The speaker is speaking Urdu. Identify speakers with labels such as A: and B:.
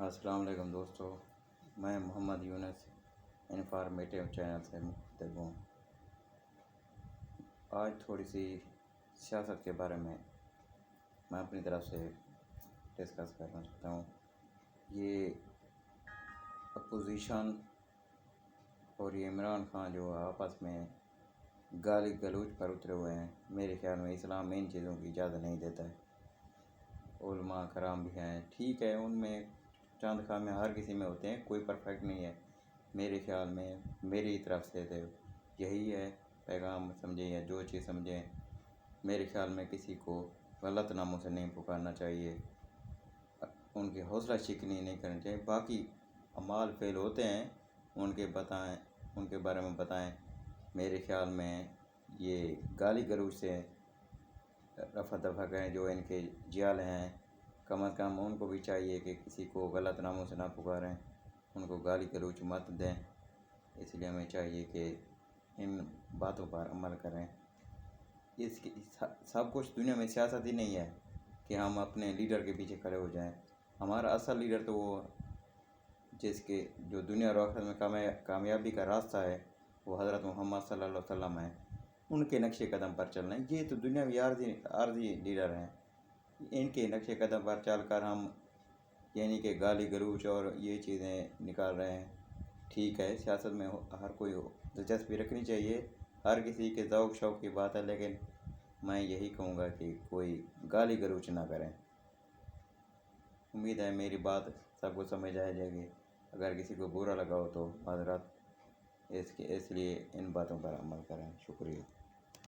A: السلام علیکم دوستو، میں محمد یونس انفارمیٹیو چینل سے مخاطب ہوں۔ آج تھوڑی سی سیاست کے بارے میں اپنی طرف سے ڈسکس کرنا چاہتا ہوں۔ یہ اپوزیشن اور یہ عمران خان جو آپس میں گالی گلوچ پر اترے ہوئے ہیں، میرے خیال میں اسلام ان چیزوں کی اجازت نہیں دیتا ہے۔ علماء کرام بھی ہیں، ٹھیک ہے، ان میں چند خامیاں ہر کسی میں ہوتے ہیں، کوئی پرفیکٹ نہیں ہے۔ میرے خیال میں میری طرف سے تو یہی ہے پیغام، سمجھیں یا جو چیز سمجھیں، میرے خیال میں کسی کو غلط ناموں سے نہیں پکارنا چاہیے، ان کی حوصلہ شکنی نہیں کرنی چاہیے۔ باقی اعمال فعل ہوتے ہیں، ان کے بارے میں بتائیں۔ میرے خیال میں یہ گالی گلوچ سے رفع دفع کریں، جو ان کے جیال ہیں، کم از کم ان کو بھی چاہیے کہ کسی کو غلط ناموں سے نہ پکاریں، ان کو گالی گلوچ مت دیں۔ اس لیے ہمیں چاہیے کہ ان باتوں پر عمل کریں۔ اس کی سب کچھ دنیا میں سیاست ہی نہیں ہے کہ ہم اپنے لیڈر کے پیچھے کھڑے ہو جائیں۔ ہمارا اصل لیڈر تو وہ جو دنیا اور آخرت میں کامیابی کا راستہ ہے، وہ حضرت محمد صلی اللہ علیہ وسلم ہے۔ ان کے نقش قدم پر چلنا ہے۔ یہ تو دنیاوی عارضی لیڈر ہیں، ان کے نقش قدم پر چل کر ہم یعنی کہ گالی گلوچ اور یہ چیزیں نکال رہے ہیں۔ ٹھیک ہے، سیاست میں ہر کوئی دلچسپی رکھنی چاہیے، ہر کسی کے ذوق شوق کی بات ہے، لیکن میں یہی کہوں گا کہ کوئی گالی گلوچ نہ کریں۔ امید ہے میری بات سب کو سمجھ آ جائے گی۔ اگر کسی کو برا لگا ہو تو معذرت، اس لیے ان باتوں پر عمل کریں۔ شکریہ۔